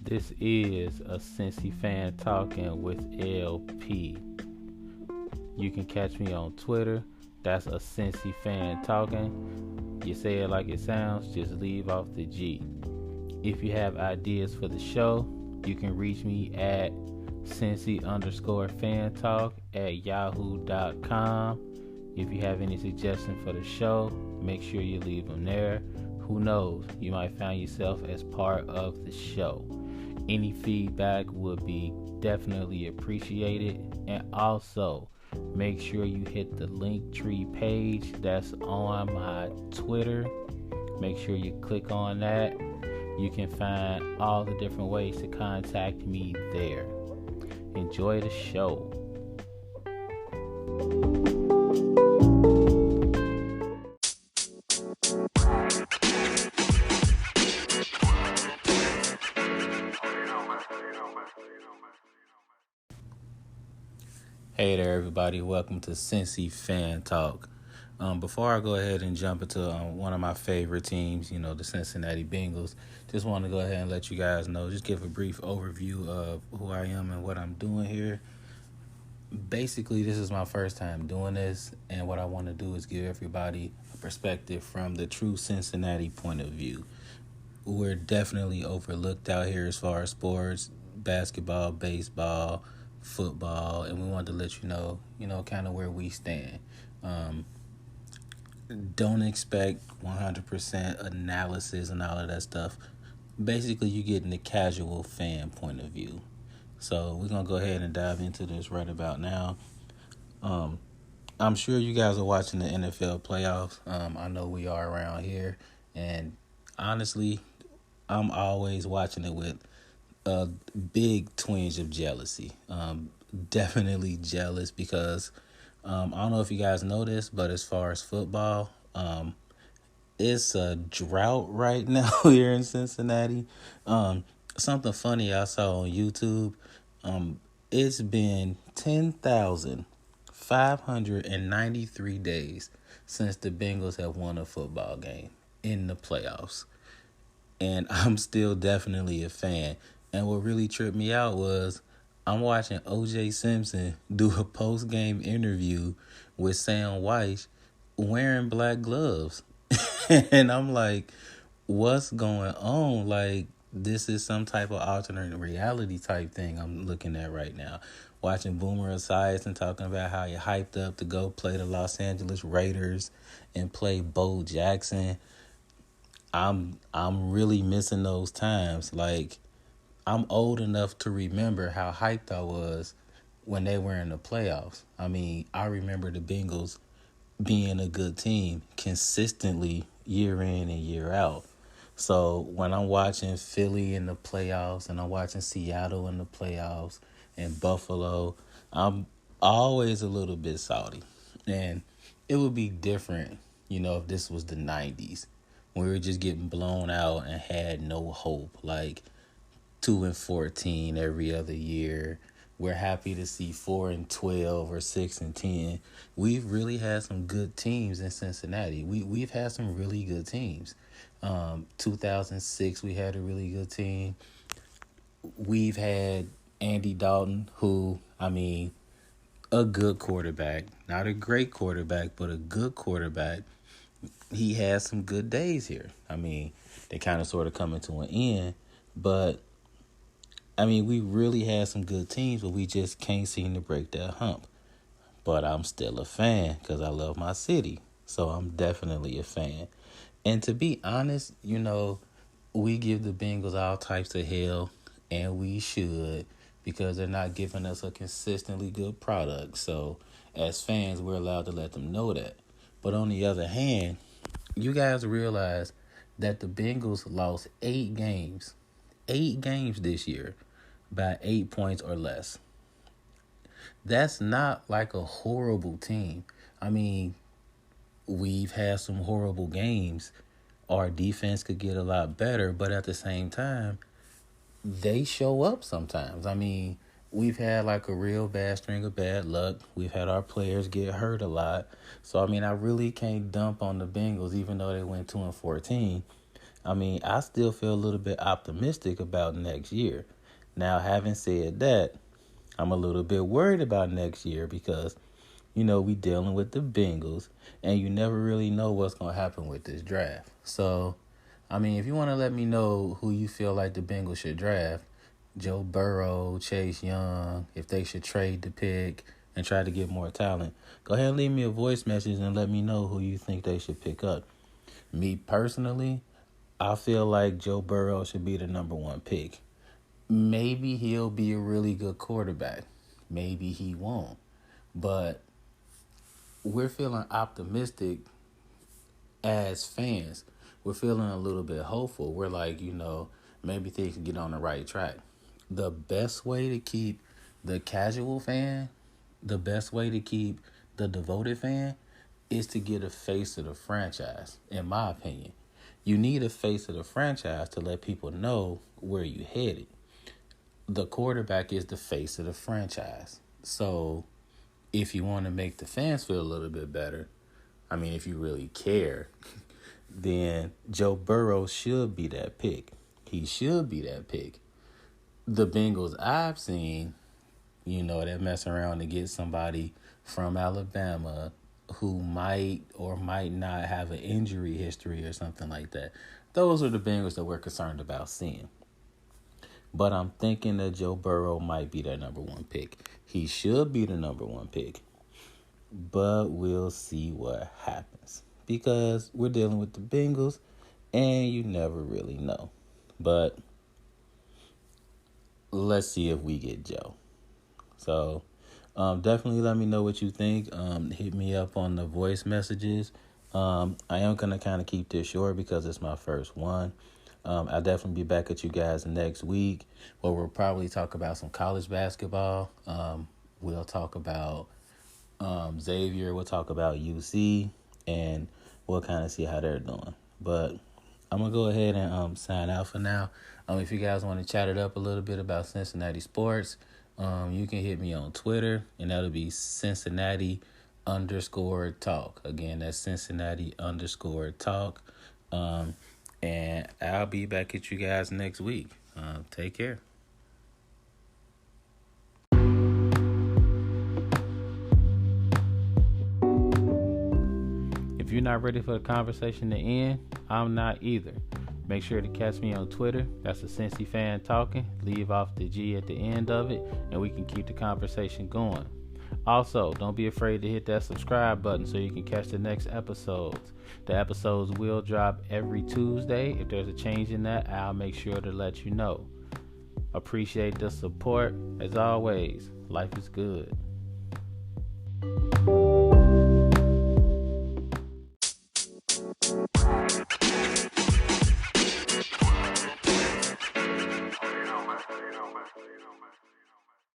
This is a Cincy Fan Talking with LP. You can catch me on Twitter. That's a Cincy Fan Talking. You say it like it sounds, just leave off the G. If you have ideas for the show, you can reach me at Cincy_Fan Talk at yahoo.com. If you have any suggestions for the show, make sure you leave them there. Who knows, you might find yourself as part of the show. Any feedback would be definitely appreciated. And also, make sure you hit the Linktree page that's on my Twitter. Make sure you click on that. You can find all the different ways to contact me there. Enjoy the show. Hey there, everybody. Welcome to Cincy Fan Talk. Before I go ahead and jump into one of my favorite teams, the Cincinnati Bengals, just want to go ahead and let you guys know, just give a brief overview of who I am and what I'm doing here. Basically, this is my first time doing this, and what I want to do is give everybody a perspective from the true Cincinnati point of view. We're definitely overlooked out here as far as sports, basketball, baseball, football, and we wanted to let you know, kind of where we stand. Don't expect 100% analysis and all of that stuff. Basically, you're getting the casual fan point of view. So we're going to go ahead and dive into this right about now. I'm sure you guys are watching the NFL playoffs. I know we are around here. And honestly, I'm always watching it with a big twinge of jealousy. Definitely jealous because I don't know if you guys know this, but as far as football, it's a drought right now here in Cincinnati. Something funny I saw on YouTube. It's been 10,593 days since the Bengals have won a football game in the playoffs. And I'm still definitely a fan. And what really tripped me out was I'm watching O.J. Simpson do a post-game interview with Sam Weiss wearing black gloves. And I'm like, what's going on? Like, this is some type of alternate reality type thing I'm looking at right now. Watching Boomer Esiason talking about how he hyped up to go play the Los Angeles Raiders and play Bo Jackson. I'm really missing those times. Like, I'm old enough to remember how hyped I was when they were in the playoffs. I mean, I remember the Bengals being a good team consistently year in and year out. So when I'm watching Philly in the playoffs and I'm watching Seattle in the playoffs and Buffalo, I'm always a little bit salty. And it would be different, if this was the 90s. We were just getting blown out and had no hope. Like 2-14 every other year. We're happy to see 4-12 or 6-10. We've really had some good teams in Cincinnati. We've had some really good teams. 2006 we had a really good team. We've had Andy Dalton, who, a good quarterback. Not a great quarterback, but a good quarterback. He has some good days here. They kind of sort of coming to an end. But, we really had some good teams, but we just can't seem to break that hump. But I'm still a fan because I love my city. So I'm definitely a fan. And to be honest, we give the Bengals all types of hell, and we should, because they're not giving us a consistently good product. So as fans, we're allowed to let them know that. But on the other hand, you guys realize that the Bengals lost 8 games this year by 8 points or less. That's not like a horrible team. We've had some horrible games. Our defense could get a lot better, but at the same time, they show up sometimes. We've had like a real bad string of bad luck. We've had our players get hurt a lot. So, I really can't dump on the Bengals, even though they went 2-14. I mean, I still feel a little bit optimistic about next year. Now, having said that, I'm a little bit worried about next year because, we dealing with the Bengals, and you never really know what's going to happen with this draft. So, I mean, if you want to let me know who you feel like the Bengals should draft, Joe Burrow, Chase Young, if they should trade the pick and try to get more talent, go ahead and leave me a voice message and let me know who you think they should pick up. Me personally, I feel like Joe Burrow should be the number one pick. Maybe he'll be a really good quarterback. Maybe he won't. But we're feeling optimistic as fans. We're feeling a little bit hopeful. We're like, maybe things can get on the right track. The best way to keep the casual fan, the best way to keep the devoted fan is to get a face of the franchise, in my opinion. You need a face of the franchise to let people know where you're headed. The quarterback is the face of the franchise. So if you want to make the fans feel a little bit better, I mean, if you really care, then Joe Burrow should be that pick. He should be that pick. The Bengals I've seen, that mess around to get somebody from Alabama who might or might not have an injury history or something like that. Those are the Bengals that we're concerned about seeing. But I'm thinking that Joe Burrow might be that number one pick. He should be the number one pick. But we'll see what happens. Because we're dealing with the Bengals, and you never really know. But let's see if we get Joe. So definitely let me know what you think. Hit me up on the voice messages. I am going to kind of keep this short because it's my first one. I'll definitely be back at you guys next week where we'll probably talk about some college basketball. We'll talk about Xavier. We'll talk about UC, and we'll kind of see how they're doing. But I'm going to go ahead and sign out for now. If you guys want to chat it up a little bit about Cincinnati sports, you can hit me on Twitter, and that'll be Cincinnati_talk. Again, that's Cincinnati_talk. And I'll be back at you guys next week. Take care. If you're not ready for the conversation to end, I'm not either. Make sure to catch me on Twitter. That's the Cincy Fan talking. Leave off the G at the end of it, and we can keep the conversation going. Also, don't be afraid to hit that subscribe button so you can catch the next episodes. The episodes will drop every Tuesday. If there's a change in that, I'll make sure to let you know. Appreciate the support. As always, life is good.